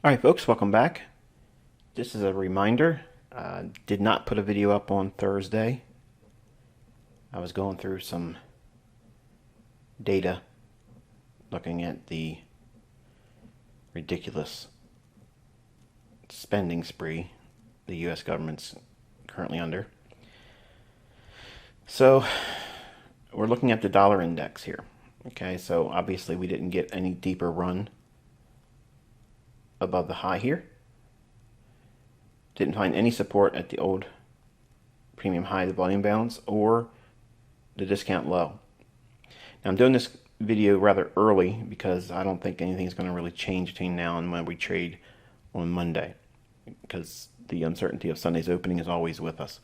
Alright folks, welcome back. Just as a reminder, did not put a video up on Thursday. I was going through some data looking at the ridiculous spending spree the US government's currently under. So we're looking at the dollar index here. Okay, so obviously we didn't get any deeper run above the high here. Didn't find any support at the old premium high, the volume balance, or the discount low. Now I'm doing this video rather early because I don't think anything's going to really change between now and when we trade on Monday, because the uncertainty of Sunday's opening is always with us.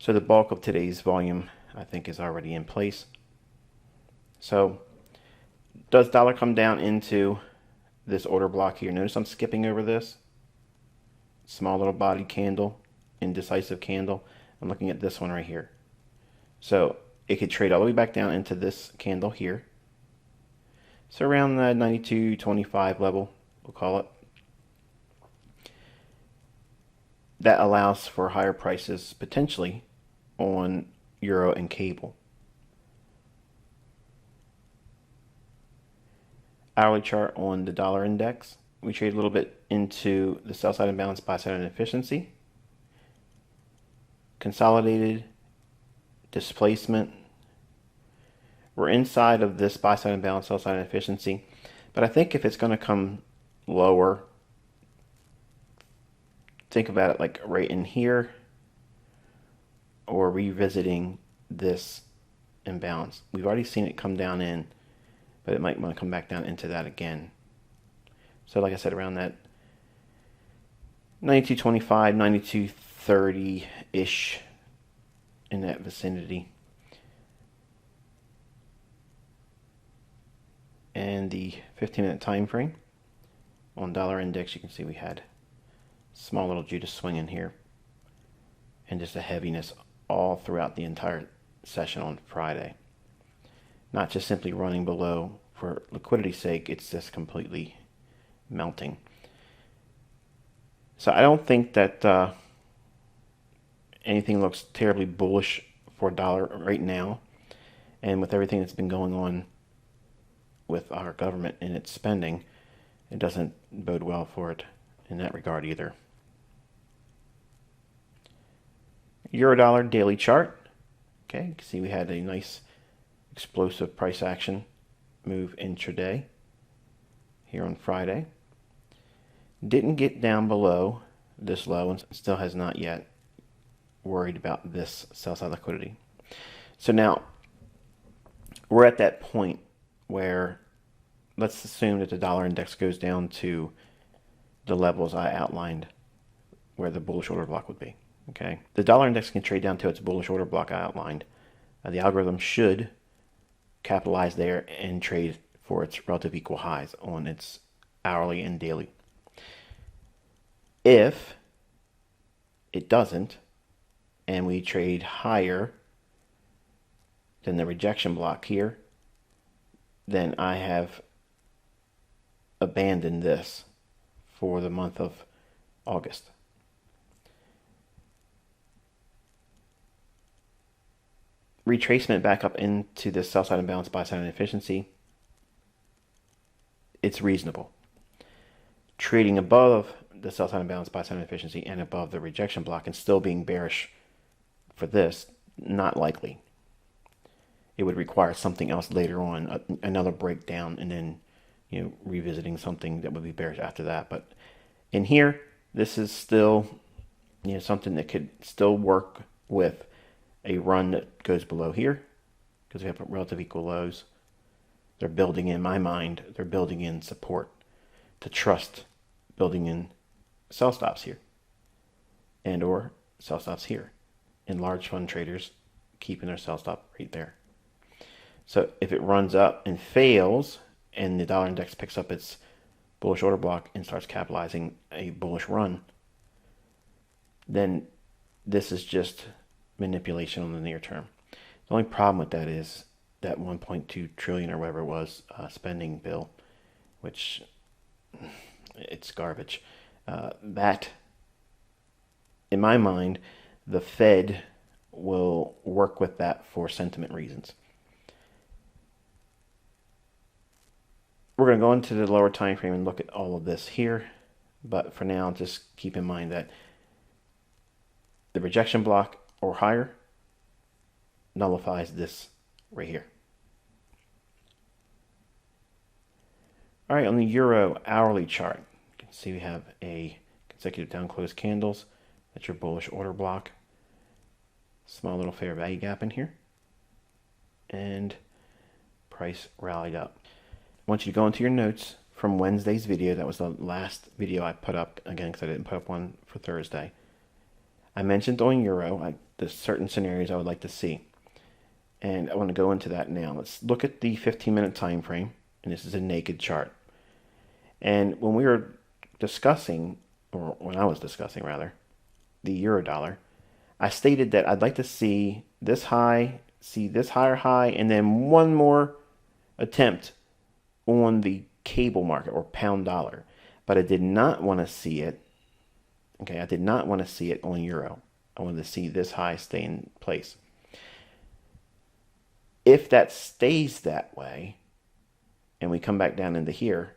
So the bulk of today's volume, I think, is already in place. So does dollar come down into this order block here? Notice I'm skipping over this small little body candle, indecisive candle. I'm looking at this one right here. So it could trade all the way back down into this candle here. So around the 92.25 level, we'll call it. That allows for higher prices potentially on euro and cable. Hourly chart on the dollar index. We trade a little bit into the sell side imbalance, buy side inefficiency. Consolidated, displacement. We're inside of this buy side imbalance, sell side inefficiency. But I think if it's going to come lower, think about it like right in here, or revisiting this imbalance. We've already seen it come down in, but it might want to come back down into that again. So like I said, around that 92.25, 92.30-ish, in that vicinity. And the 15-minute time frame on dollar index, you can see we had small little Judas swing in here, and just a heaviness all throughout the entire session on Friday. Not just simply running below for liquidity's sake, it's just completely melting. So I don't think that anything looks terribly bullish for dollar right now, and with everything that's been going on with our government and its spending, it doesn't bode well for it in that regard either. Euro dollar daily chart. Okay, you can see we had a nice explosive price action move intraday here on Friday. Didn't get down below this low and still has not yet worried about this sell side liquidity. So now we're at that point where let's assume that the dollar index goes down to the levels I outlined where the bullish order block would be. Okay, the dollar index can trade down to its bullish order block I outlined. The algorithm should capitalize there and trade for its relative equal highs on its hourly and daily. If it doesn't, and we trade higher than the rejection block here, then I have abandoned this for the month of August. Retracement back up into the sell side imbalance, buy side inefficiency, it's reasonable. Trading above the sell side imbalance, buy side inefficiency, and above the rejection block and still being bearish for this, not likely. It would require something else later on, another breakdown, and then revisiting something that would be bearish after that. But in here, this is still something that could still work with a run that goes below here, because we have relative equal lows. They're building in my mind, they're building in support to trust, building in sell stops here and or sell stops here, and large fund traders keeping their sell stop right there. So if it runs up and fails and the dollar index picks up its bullish order block and starts capitalizing a bullish run, then this is just manipulation on the near term. The only problem with that is that 1.2 trillion or whatever it was spending bill, which It's garbage. That, in my mind, the Fed will work with that for sentiment reasons. We're going to go into the lower time frame and look at all of this here, but for now, just keep in mind that the rejection block or higher nullifies this right here. All right, on the Euro hourly chart, you can see we have a consecutive down close candles. That's your bullish order block. Small little fair value gap in here. And price rallied up. I want you to go into your notes from Wednesday's video. That was the last video I put up, again, because I didn't put up one for Thursday. I mentioned on Euro, there's certain scenarios I would like to see. And I want to go into that now. Let's look at the 15-minute time frame. And this is a naked chart. And when we were discussing, or when I was discussing rather, the euro dollar, I stated that I'd like to see this high, see this higher high, and then one more attempt on the cable market or pound dollar. But I did not want to see it. Okay, I did not want to see it on euro. I wanted to see this high stay in place. If that stays that way, and we come back down into here,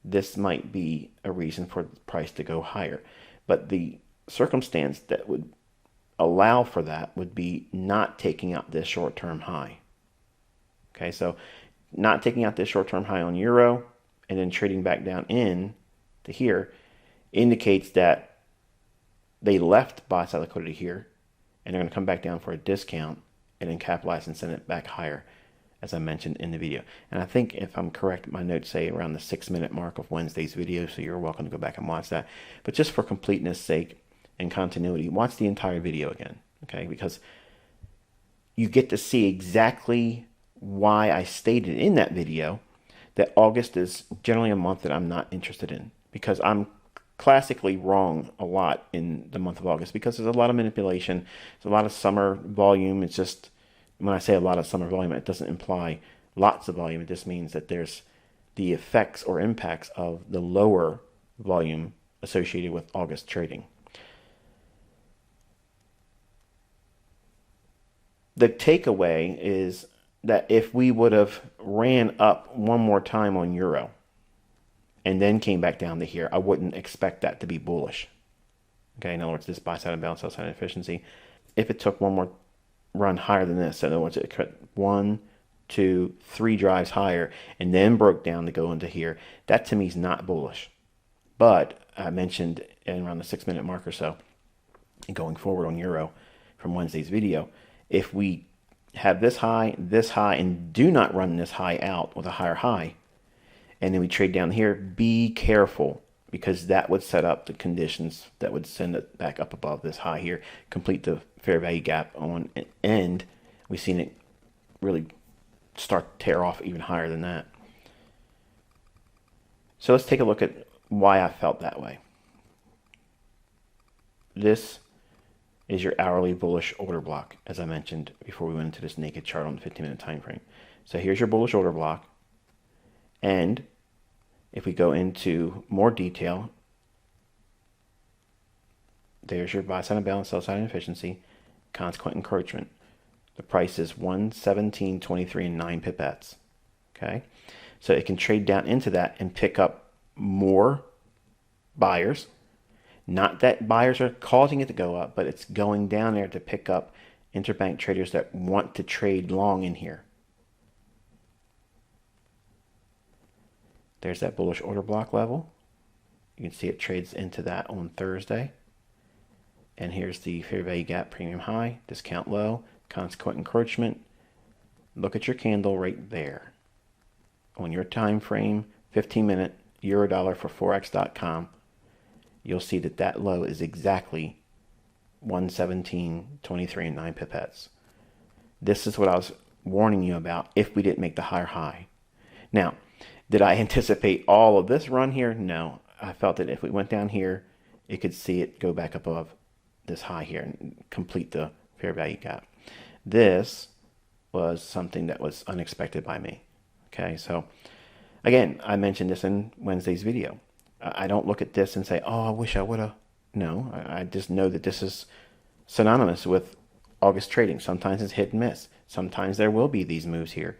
this might be a reason for the price to go higher. But the circumstance that would allow for that would be not taking out this short-term high. Okay, so not taking out this short-term high on euro and then trading back down in to here indicates that they left buy side liquidity here and they're going to come back down for a discount and then capitalize and send it back higher, as I mentioned in the video. And I think if I'm correct, my notes say around the 6-minute mark of Wednesday's video, so you're welcome to go back and watch that. But just for completeness sake and continuity, watch the entire video again, okay? Because you get to see exactly why I stated in that video that August is generally a month that I'm not interested in, because I'm classically wrong a lot in the month of August because there's a lot of manipulation, there's a lot of summer volume. It's just, when I say a lot of summer volume, it doesn't imply lots of volume. It just means that there's the effects or impacts of the lower volume associated with August trading. The takeaway is that if we would have ran up one more time on euro and then came back down to here, I wouldn't expect that to be bullish. Okay, in other words, this buy side and balance, sell side efficiency. If it took one more run higher than this, in other words, it cut 1, 2, 3 drives higher and then broke down to go into here, that to me is not bullish. But I mentioned around the 6-minute mark or so, going forward on euro from Wednesday's video, if we have this high, and do not run this high out with a higher high, and then we trade down here, be careful, because that would set up the conditions that would send it back up above this high here, complete the fair value gap on end. We've seen it really start to tear off even higher than that. So let's take a look at why I felt that way. This is your hourly bullish order block, as I mentioned before we went into this naked chart on the 15-minute time frame. So here's your bullish order block. And if we go into more detail, there's your buy side and balance, sell side and efficiency, consequent encroachment. The price is 117.23 and 9 pipettes. Okay, so it can trade down into that and pick up more buyers. Not that buyers are causing it to go up, but it's going down there to pick up interbank traders that want to trade long in here. There's that bullish order block level. You can see it trades into that on Thursday. And here's the fair value gap, premium high, discount low, consequent encroachment. Look at your candle right there. On your time frame, 15-minute euro dollar for forex.com, you'll see that that low is exactly 117.23 and 9 pipettes. This is what I was warning you about if we didn't make the higher high. Now, did I anticipate all of this run here? No. I felt that if we went down here, it could see it go back above this high here and complete the fair value gap. This was something that was unexpected by me. Okay, so again, I mentioned this in Wednesday's video. I don't look at this and say, oh, I wish I would have. No, I just know that this is synonymous with August trading. Sometimes it's hit and miss. Sometimes there will be these moves here.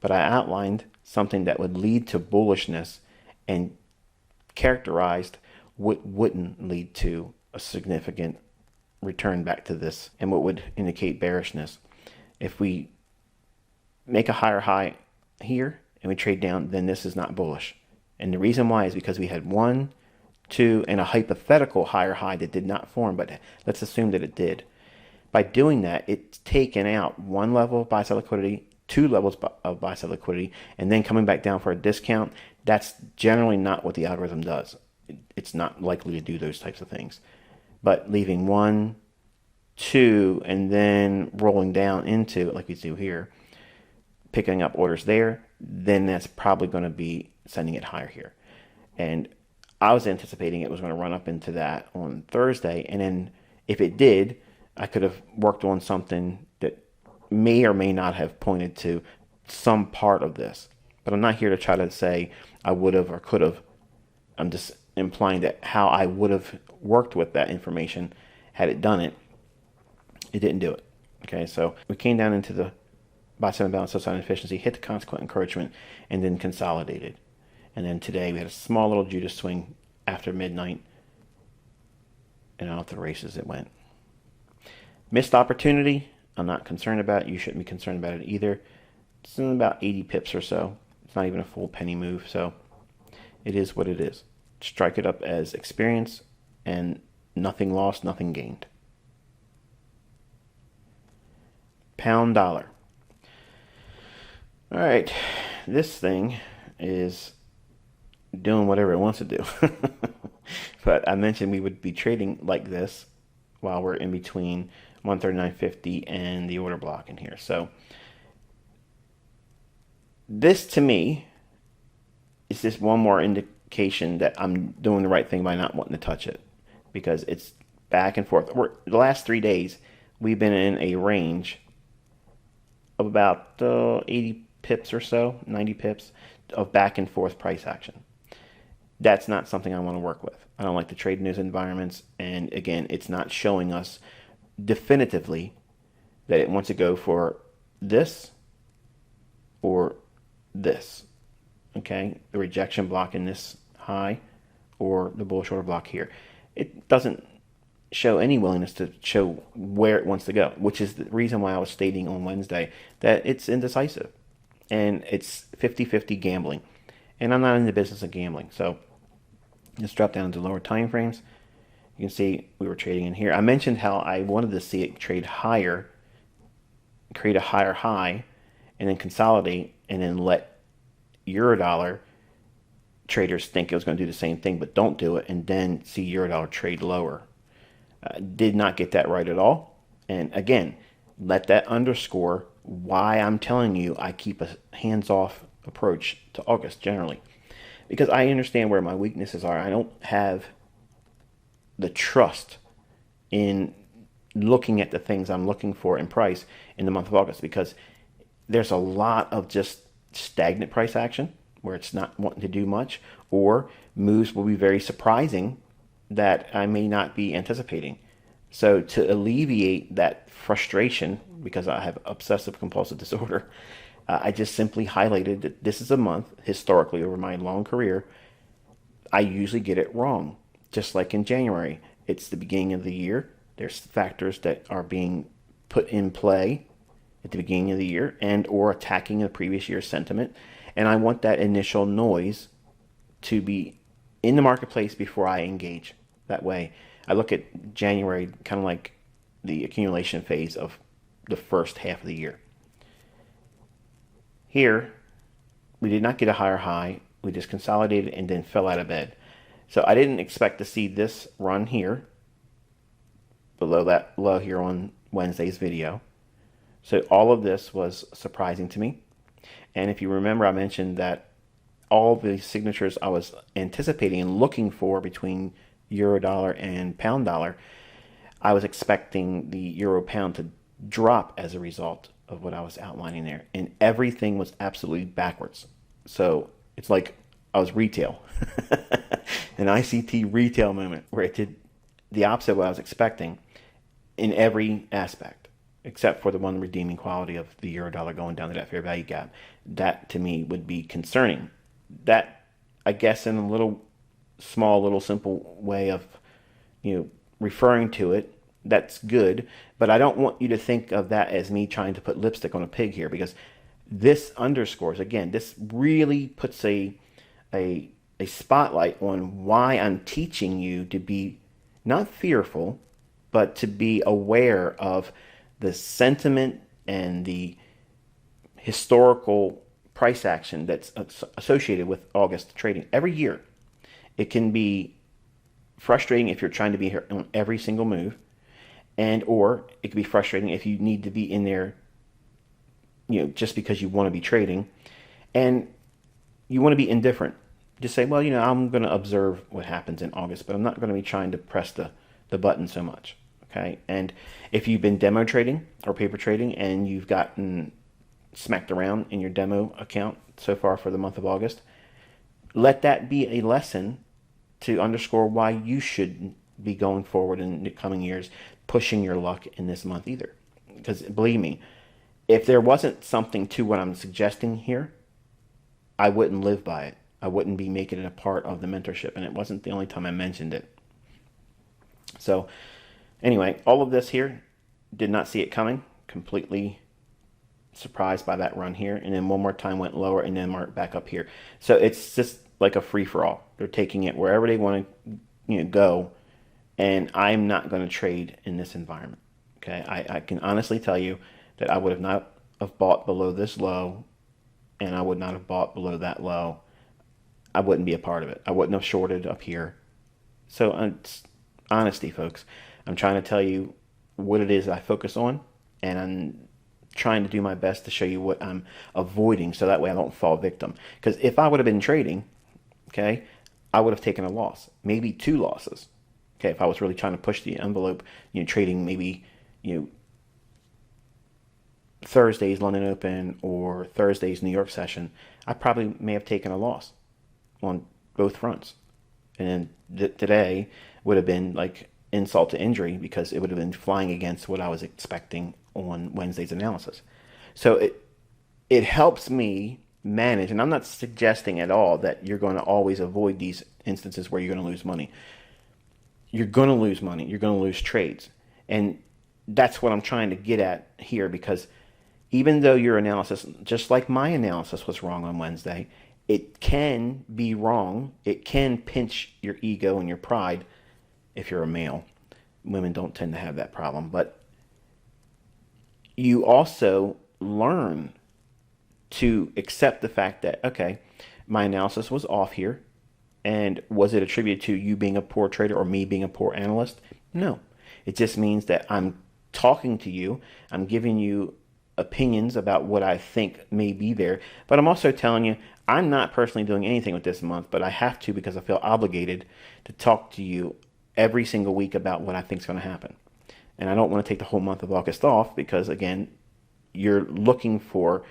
But I outlined something that would lead to bullishness and characterized what wouldn't lead to a significant return back to this and what would indicate bearishness. If we make a higher high here and we trade down, then this is not bullish. And the reason why is because we had 1, 2, and a hypothetical higher high that did not form, but let's assume that it did. By doing that, it's taken out one level of buy-side liquidity, 2 levels of buy-side liquidity, and then coming back down for a discount. That's generally not what the algorithm does. It's not likely to do those types of things. But leaving 1, 2, and then rolling down into it like we do here, picking up orders there, then that's probably going to be sending it higher here. And I was anticipating it was going to run up into that on Thursday, and then if it did, I could have worked on something that may or may not have pointed to some part of this. But I'm not here to try to say I would have or could have. I'm just implying that how I would have worked with that information had it done it. It didn't do it. Okay, so we came down into the buy-side imbalance, sell-side inefficiency, hit the consequent encouragement, and then consolidated. And then today we had a small little Judas swing after midnight, and out the races it went. Missed opportunity, I'm not concerned about it. You shouldn't be concerned about it either. It's in about 80 pips or so. It's not even a full penny move, so it is what it is. Strike it up as experience, and nothing lost, nothing gained. Pound dollar. All right, this thing is doing whatever it wants to do. But I mentioned we would be trading like this while we're in between 139.50 and the order block in here. So this to me is just one more indication that I'm doing the right thing by not wanting to touch it, because it's back and forth. The last 3 days we've been in a range of about 80 pips or so, 90 pips of back and forth price action. That's not something I want to work with. I don't like to trade in those environments. And again, it's not showing us definitively that it wants to go for this or this. Okay, the rejection block in this high or the bullish order block here. It doesn't show any willingness to show where it wants to go, which is the reason why I was stating on Wednesday that it's indecisive and it's 50-50 gambling. And I'm not in the business of gambling. So let's drop down to lower time frames. You can see we were trading in here. I mentioned how I wanted to see it trade higher, create a higher high, and then consolidate, and then let Eurodollar traders think it was going to do the same thing, but don't do it, and then see Eurodollar trade lower. Did not get that right at all. And again, let that underscore why I'm telling you I keep a hands-off approach to August generally, because I understand where my weaknesses are. I don't have the trust in looking at the things I'm looking for in price in the month of August, because there's a lot of just stagnant price action where it's not wanting to do much, or moves will be very surprising that I may not be anticipating. So to alleviate that frustration, because I have obsessive compulsive disorder, I just simply highlighted that this is a month, historically over my long career, I usually get it wrong. Just like in January, it's the beginning of the year. There's factors that are being put in play at the beginning of the year and or attacking the previous year's sentiment. And I want that initial noise to be in the marketplace before I engage. That way, I look at January kind of like the accumulation phase of the first half of the year. Here, we did not get a higher high. We just consolidated and then fell out of bed. So I didn't expect to see this run here, below that low here on Wednesday's video. So all of this was surprising to me. And if you remember, I mentioned that all the signatures I was anticipating and looking for between euro dollar and pound dollar, I was expecting the euro pound to drop as a result of what I was outlining there. And everything was absolutely backwards. So it's like I was retail. an ICT retail moment where it did the opposite of what I was expecting in every aspect, except for the one redeeming quality of the euro dollar going down to that fair value gap. That to me would be concerning. That, I guess, in a little small, little simple way of, referring to it, that's good. But I don't want you to think of that as me trying to put lipstick on a pig here, because this underscores, again, this really puts a spotlight on why I'm teaching you to be not fearful, but to be aware of the sentiment and the historical price action that's associated with August trading every year. It can be frustrating if you're trying to be here on every single move, and or it can be frustrating if you need to be in there, just because you want to be trading, and you want to be indifferent. Just say, well, I'm going to observe what happens in August, but I'm not going to be trying to press the button so much. Okay. And if you've been demo trading or paper trading and you've gotten smacked around in your demo account so far for the month of August, let that be a lesson to underscore why you shouldn't be going forward in the coming years, pushing your luck in this month either. Because believe me, if there wasn't something to what I'm suggesting here, I wouldn't live by it. I wouldn't be making it a part of the mentorship, and it wasn't the only time I mentioned it. So anyway, all of this here, did not see it coming. Completely surprised by that run here, and then one more time went lower and then marked back up here. So it's just like a free-for-all. They're taking it wherever they want to go, and I'm not going to trade in this environment. Okay, I can honestly tell you that I would have not have bought below this low, and I would not have bought below that low. I wouldn't be a part of it. I wouldn't have shorted up here. So it's honesty, folks. I'm trying to tell you what it is I focus on, and I'm trying to do my best to show you what I'm avoiding, so that way I don't fall victim. Because if I would have been trading, okay, I would have taken a loss, maybe 2 losses. Okay, if I was really trying to push the envelope, trading maybe, Thursday's London Open or Thursday's New York session, I probably may have taken a loss on both fronts. And then today would have been like insult to injury, because it would have been flying against what I was expecting on Wednesday's analysis. So it helps me manage, and I'm not suggesting at all that you're going to always avoid these instances where you're going to lose money. You're going to lose money. You're going to lose trades. And that's what I'm trying to get at here, because even though your analysis, just like my analysis, was wrong on Wednesday, it can be wrong. It can pinch your ego and your pride if you're a male. Women don't tend to have that problem. But you also learn to accept the fact that, okay, my analysis was off here. And was it attributed to you being a poor trader or me being a poor analyst? No. It just means that I'm talking to you. I'm giving you opinions about what I think may be there. But I'm also telling you, I'm not personally doing anything with this month, but I have to, because I feel obligated to talk to you every single week about what I think is going to happen. And I don't want to take the whole month of August off, because, again, you're looking for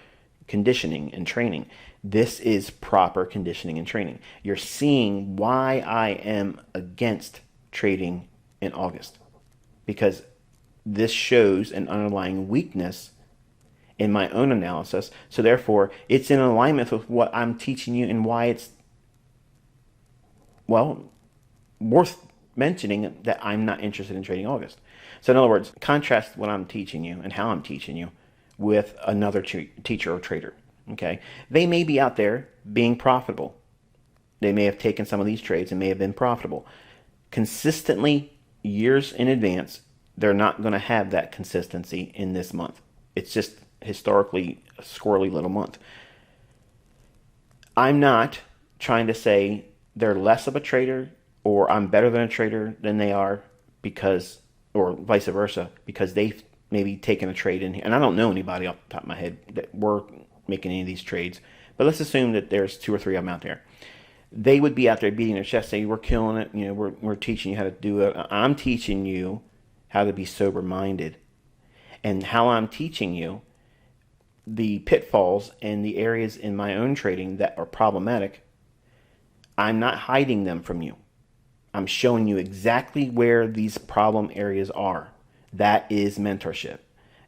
conditioning and training. This is proper conditioning and training. You're seeing why I am against trading in August, because this shows an underlying weakness in my own analysis. So therefore, it's in alignment with what I'm teaching you, and why it's, well, worth mentioning that I'm not interested in trading August. So in other words, contrast what I'm teaching you and how I'm teaching you with another teacher or trader. Okay, they may be out there being profitable. They may have taken some of these trades and may have been profitable. Consistently, years in advance, they're not going to have that consistency in this month. It's just historically a squirrely little month. I'm not trying to say they're less of a trader, or I'm better than a trader than they are, because, or vice versa, because they've maybe taken a trade in here. And I don't know anybody off the top of my head that were making any of these trades, but let's assume that there's 2 or 3 of them out there. They would be out there beating their chest, saying, we're killing it, we're teaching you how to do it. I'm teaching you how to be sober-minded. And how I'm teaching you the pitfalls and the areas in my own trading that are problematic, I'm not hiding them from you. I'm showing you exactly where these problem areas are. That is mentorship.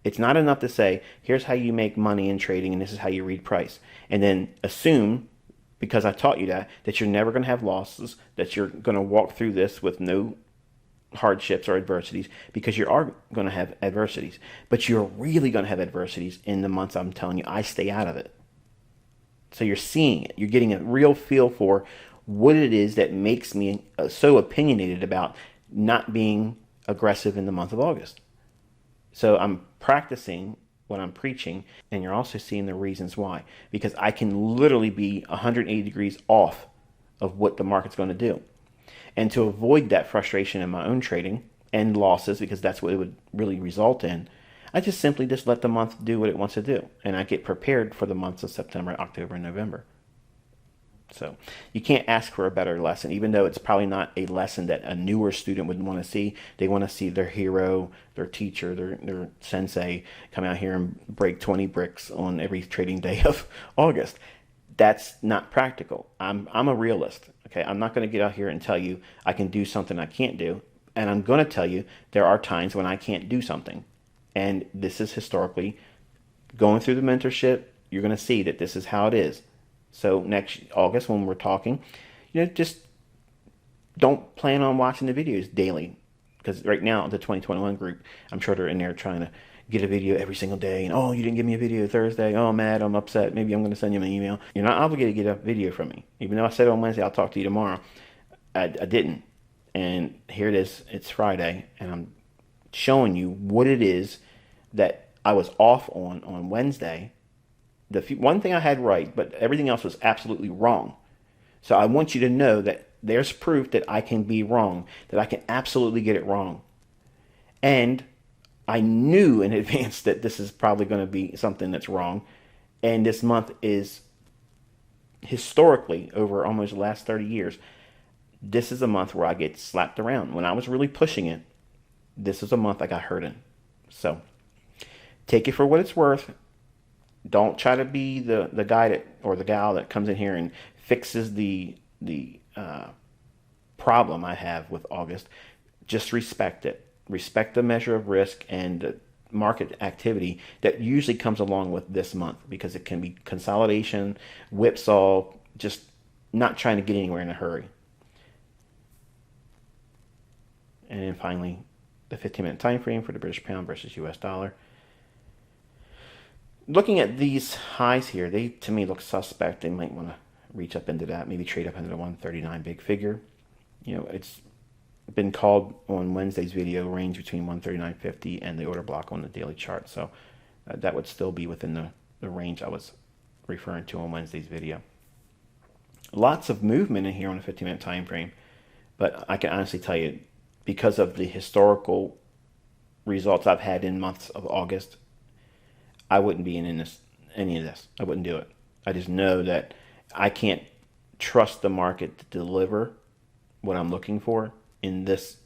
It's not enough to say, here's how you make money in trading and this is how you read price. And then assume, because I taught you that you're never going to have losses, that you're going to walk through this with no hardships or adversities, because you are going to have adversities. But you're really going to have adversities in the months I'm telling you I stay out of it. So you're seeing it. You're getting a real feel for what it is that makes me so opinionated about not being aggressive in the month of August. So I'm practicing what I'm preaching, and you're also seeing the reasons why. Because I can literally be 180 degrees off of what the market's going to do. And to avoid that frustration in my own trading and losses, because that's what it would really result in, I just simply just let the month do what it wants to do. And I get prepared for the months of September, October, and November. So you can't ask for a better lesson, even though it's probably not a lesson that a newer student would want to see. They want to see their hero, their teacher, their sensei come out here and break 20 bricks on every trading day of August. That's not practical. I'm a realist. Okay, I'm not going to get out here and tell you I can do something I can't do. And I'm going to tell you there are times when I can't do something. And this is historically, going through the mentorship, you're going to see that this is how it is. So next August when we're talking, just don't plan on watching the videos daily. Because right now, the 2021 group, I'm sure they're in there trying to get a video every single day. And, oh, you didn't give me a video Thursday. Oh, I'm mad. I'm upset. Maybe I'm going to send you an email. You're not obligated to get a video from me. Even though I said on Wednesday, I'll talk to you tomorrow. I didn't. And here it is. It's Friday. And I'm showing you what it is that I was off on Wednesday. The one thing I had right, but everything else was absolutely wrong. So I want you to know that there's proof that I can be wrong, that I can absolutely get it wrong. And I knew in advance that this is probably going to be something that's wrong. And this month is historically, over almost the last 30 years, this is a month where I get slapped around. When I was really pushing it, this is a month I got hurt in. So take it for what it's worth. Don't try to be the guy that, or the gal that comes in here and fixes the problem I have with August. Just respect it. Respect the measure of risk and the market activity that usually comes along with this month, because it can be consolidation, whipsaw, just not trying to get anywhere in a hurry. And then finally, the 15-minute time frame for the British pound versus US dollar. Looking at these highs here, they to me look suspect. They might want to reach up into that, maybe trade up into the 139 big figure. It's been called on Wednesday's video range between 139.50 and the order block on the daily chart. So that would still be within the range I was referring to on Wednesday's video. Lots of movement in here on a 15-minute time frame, but I can honestly tell you, because of the historical results I've had in months of August, I wouldn't be in any of this. I wouldn't do it. I just know that I can't trust the market to deliver what I'm looking for in this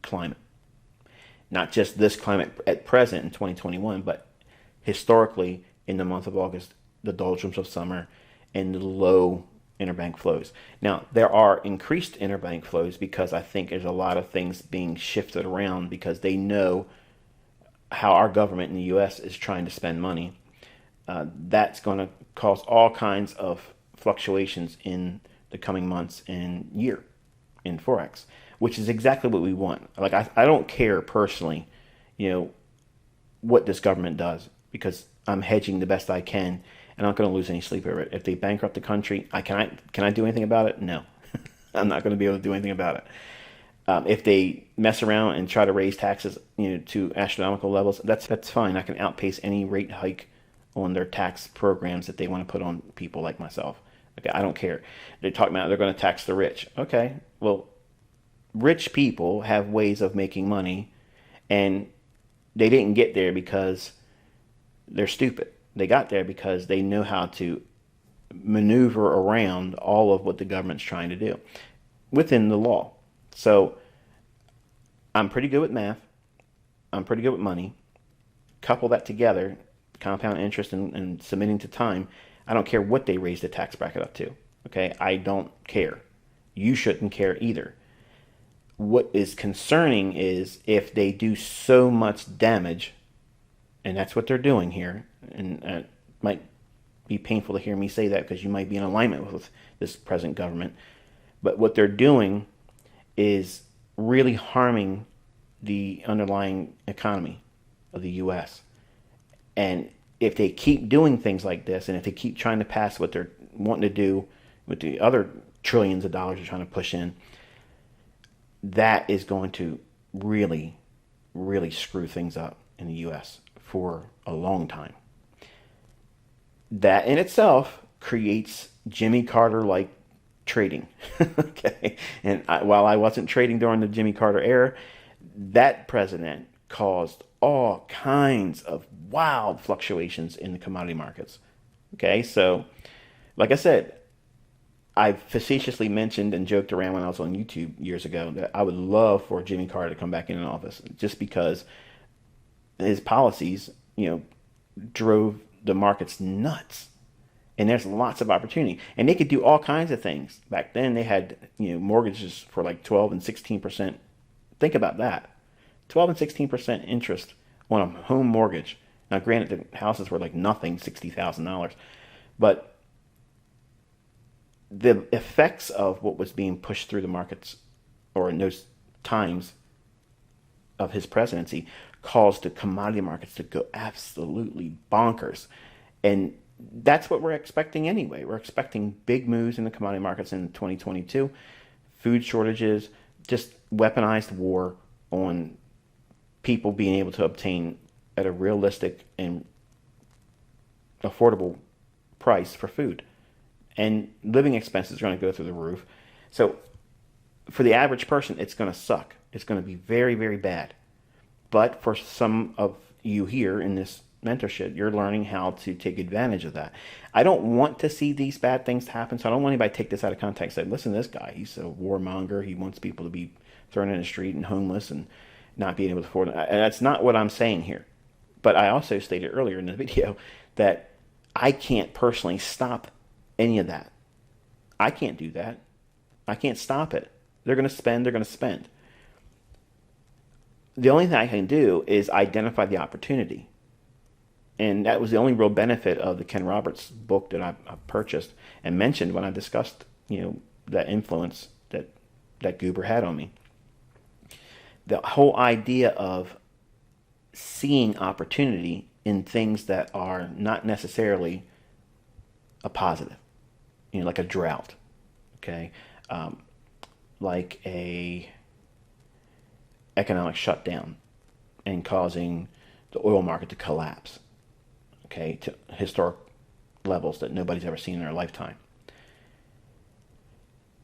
climate. Not just this climate at present in 2021, but historically in the month of August, the doldrums of summer and the low interbank flows. Now, there are increased interbank flows because I think there's a lot of things being shifted around because they know how our government in the U.S. is trying to spend money. That's going to cause all kinds of fluctuations in the coming months and year in Forex, which is exactly what we want. Like, I don't care personally, what this government does, because I'm hedging the best I can, and I'm not going to lose any sleep over it. If they bankrupt the country, can I do anything about it? No. I'm not going to be able to do anything about it. If they mess around and try to raise taxes, to astronomical levels, that's fine. I can outpace any rate hike on their tax programs that they want to put on people like myself. Okay, I don't care. They're talking about they're going to tax the rich. Okay, well, rich people have ways of making money, and they didn't get there because they're stupid. They got there because they know how to maneuver around all of what the government's trying to do within the law. So I'm pretty good with math. I'm pretty good with money. Couple that together, compound interest and submitting to time. I don't care what they raise the tax bracket up to. Okay, I don't care. You shouldn't care either. what is concerning is if they do so much damage, and that's what they're doing here, and it might be painful to hear me say that because you might be in alignment with this present government, but what they're doing is really harming the underlying economy of the U.S. And if they keep doing things like this, and if they keep trying to pass what they're wanting to do with the other trillions of dollars they're trying to push in, that is going to really, really screw things up in the U.S. for a long time. That in itself creates Jimmy Carter-like trading. Okay, and while I wasn't trading during the Jimmy Carter era, that president caused all kinds of wild fluctuations in the commodity markets. Okay, so like I said, I facetiously mentioned and joked around when I was on YouTube years ago that I would love for Jimmy Carter to come back in office, just because his policies, drove the markets nuts. And there's lots of opportunity. And they could do all kinds of things. Back then they had, mortgages for like 12 and 16%. Think about that. 12 and 16% interest on a home mortgage. Now granted, the houses were like nothing, $60,000. But the effects of what was being pushed through the markets, or in those times of his presidency, caused the commodity markets to go absolutely bonkers. And that's what we're expecting anyway. We're expecting big moves in the commodity markets in 2022. Food shortages, just weaponized war on people being able to obtain at a realistic and affordable price for food. And living expenses are going to go through the roof. So for the average person, it's going to suck. It's going to be very, very bad. But for some of you here in this mentorship, you're learning how to take advantage of that. I don't want to see these bad things happen, so I don't want anybody to take this out of context and say, listen to this guy, he's a warmonger, he wants people to be thrown in the street and homeless and not being able to afford it. And that's not what I'm saying here. But I also stated earlier in the video that I can't personally stop any of that. I can't do that. I can't stop it. They're going to spend, they're going to spend. The only thing I can do is identify the opportunity. And that was the only real benefit of the Ken Roberts book that I purchased and mentioned when I discussed, that influence that Goober had on me. The whole idea of seeing opportunity in things that are not necessarily a positive, like a drought, okay, like a economic shutdown and causing the oil market to collapse, okay, to historic levels that nobody's ever seen in their lifetime.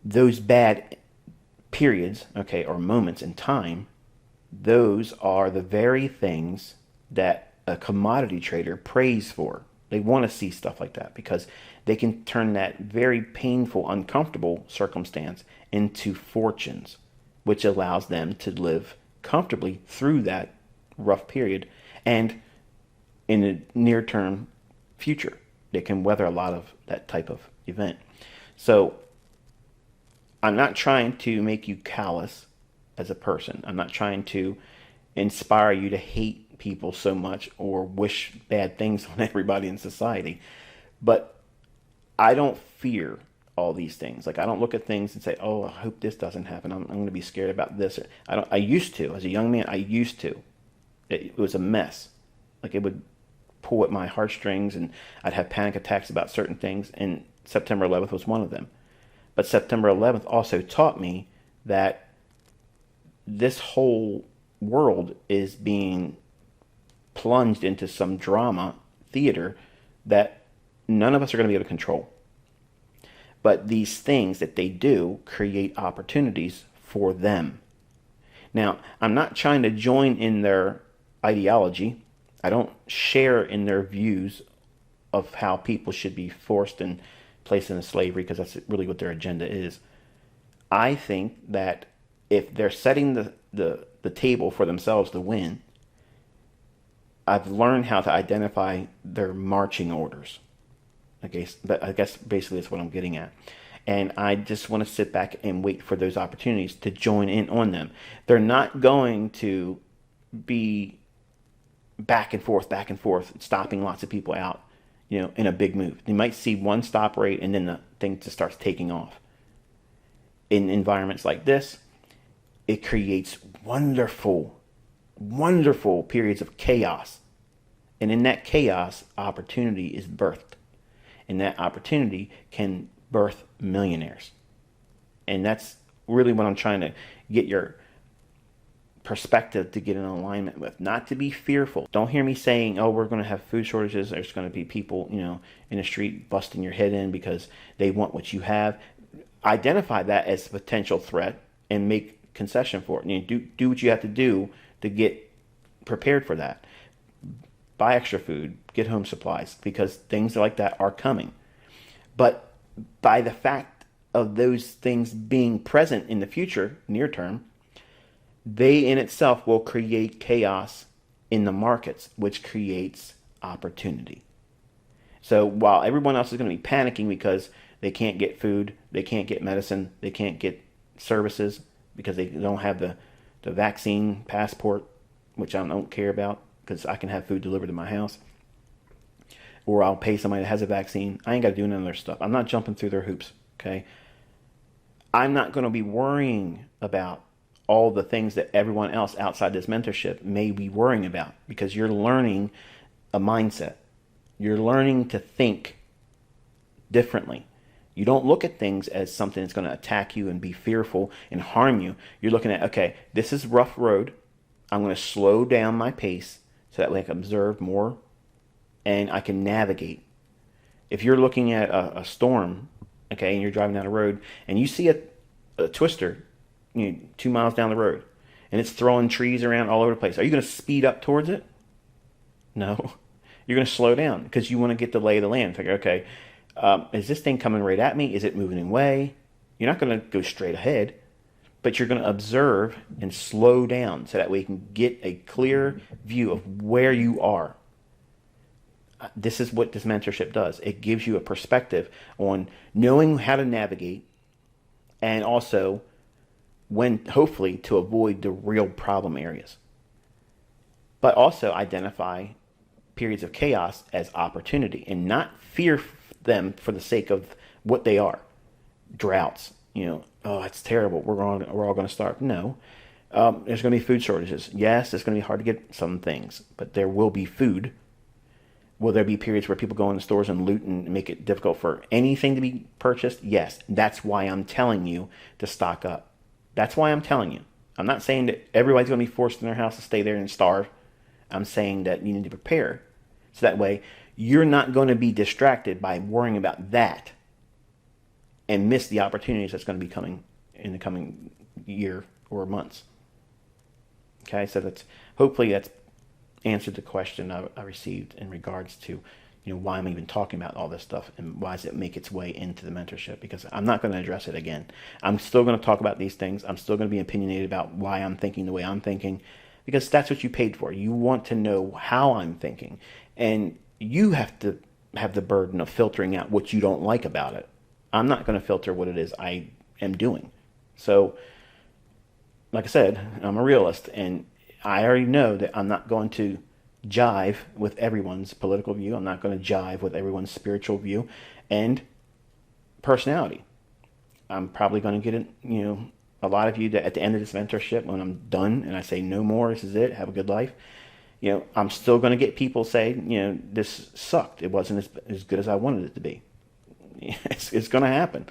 Those bad periods, okay, or moments in time, those are the very things that a commodity trader prays for. They want to see stuff like that because they can turn that very painful, uncomfortable circumstance into fortunes, which allows them to live comfortably through that rough period. And in the near-term future, they can weather a lot of that type of event. So I'm not trying to make you callous as a person. I'm not trying to inspire you to hate people so much or wish bad things on everybody in society. But I don't fear all these things. Like, I don't look at things and say, oh, I hope this doesn't happen. I'm going to be scared about this. I used to. As a young man, I used to. It was a mess. Like, it would pull at my heartstrings and I'd have panic attacks about certain things. And September 11th was one of them. But September 11th also taught me that this whole world is being plunged into some drama theater that none of us are going to be able to control. But these things that they do create opportunities for them. Now, I'm not trying to join in their ideology. I don't share in their views of how people should be forced and placed into slavery, because that's really what their agenda is. I think that if they're setting the table for themselves to win, I've learned how to identify their marching orders. I guess basically that's what I'm getting at. And I just want to sit back and wait for those opportunities to join in on them. They're not going to be back and forth, stopping lots of people out, in a big move. They might see one stop rate and then the thing just starts taking off. In environments like this, it creates wonderful, wonderful periods of chaos. And in that chaos, opportunity is birthed. And that opportunity can birth millionaires. And that's really what I'm trying to get your perspective to get in alignment with. Not to be fearful. Don't hear me saying, oh, we're going to have food shortages. There's going to be people, in the street busting your head in because they want what you have. Identify that as a potential threat and make concession for it. Do what you have to do to get prepared for that. Buy extra food, get home supplies, because things like that are coming. But by the fact of those things being present in the future, near term, they in itself will create chaos in the markets, which creates opportunity. So while everyone else is going to be panicking because they can't get food, they can't get medicine, they can't get services because they don't have the vaccine passport, which I don't care about because I can have food delivered to my house, or I'll pay somebody that has a vaccine. I ain't got to do none of their stuff. I'm not jumping through their hoops, okay? I'm not going to be worrying about all the things that everyone else outside this mentorship may be worrying about, because you're learning a mindset. You're learning to think differently. You don't look at things as something that's going to attack you and be fearful and harm you. You're looking at, okay, this is a rough road. I'm going to slow down my pace so that way I can observe more and I can navigate. If you're looking at a storm, okay, and you're driving down the road and you see a twister, 2 miles down the road, and it's throwing trees around all over the place, are you going to speed up towards it? No. You're going to slow down because you want to get the lay of the land. Figure, okay, is this thing coming right at me? Is it moving away? You're not going to go straight ahead, but you're going to observe and slow down so that way you can get a clear view of where you are. This is what this mentorship does. It gives you a perspective on knowing how to navigate, and also when, hopefully, to avoid the real problem areas. But also identify periods of chaos as opportunity and not fear them for the sake of what they are. Droughts, oh, it's terrible. We're all going to starve. No. There's going to be food shortages. Yes, it's going to be hard to get some things, but there will be food. Will there be periods where people go in the stores and loot and make it difficult for anything to be purchased? Yes. That's why I'm telling you to stock up. That's why I'm telling you. I'm not saying that everybody's going to be forced in their house to stay there and starve. I'm saying that you need to prepare. So that way you're not going to be distracted by worrying about that and miss the opportunities that's going to be coming in the coming year or months. Okay, so hopefully that's answered the question I received in regards to why I'm even talking about all this stuff and why does it make its way into the mentorship, because I'm not going to address it again. I'm still going to talk about these things. I'm still going to be opinionated about why I'm thinking the way I'm thinking, because that's what you paid for. You want to know how I'm thinking, and you have to have the burden of filtering out what you don't like about it. I'm not going to filter what it is I am doing. So, like I said, I'm a realist, and I already know that I'm not going to jive with everyone's political view. I'm not going to jive with everyone's spiritual view and personality. I'm probably going to get a lot of you that at the end of this mentorship, when I'm done and I say no more, this is it, have a good life, I'm still going to get people say, this sucked. It wasn't as good as I wanted it to be. It's going to happen.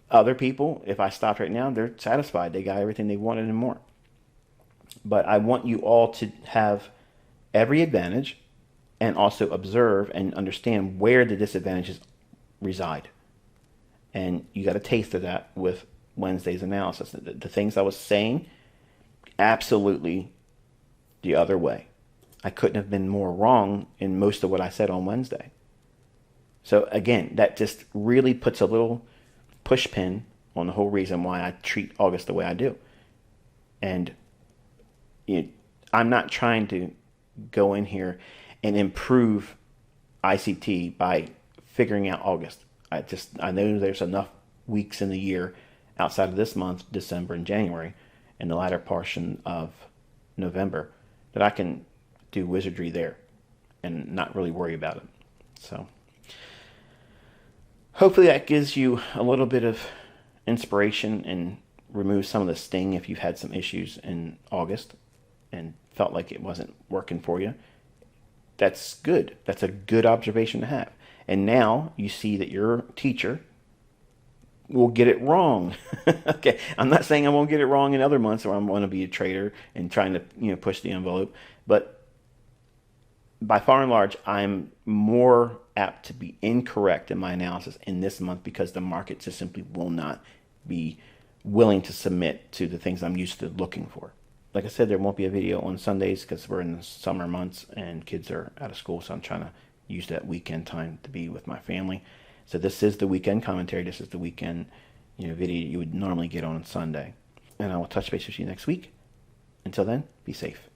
Other people, if I stopped right now, they're satisfied. They got everything they wanted and more. But I want you all to have every advantage and also observe and understand where the disadvantages reside. And you got a taste of that with Wednesday's analysis. The things I was saying, absolutely the other way. I couldn't have been more wrong in most of what I said on Wednesday. So again, that just really puts a little push pin on the whole reason why I treat August the way I do. And I'm not trying to go in here and improve ICT by figuring out August. I know there's enough weeks in the year outside of this month, December and January, and the latter portion of November, that I can do wizardry there and not really worry about it. So hopefully that gives you a little bit of inspiration and removes some of the sting if you've had some issues in August and felt like it wasn't working for you. That's good. That's a good observation to have. And now you see that your teacher will get it wrong. Okay, I'm not saying I won't get it wrong in other months where I'm going to be a traitor and trying to push the envelope, but by far and large, I'm more apt to be incorrect in my analysis in this month because the market just simply will not be willing to submit to the things I'm used to looking for. Like I said, there won't be a video on Sundays because we're in the summer months and kids are out of school, so I'm trying to use that weekend time to be with my family. So this is the weekend commentary. This is the weekend video you would normally get on Sunday. And I will touch base with you next week. Until then, be safe.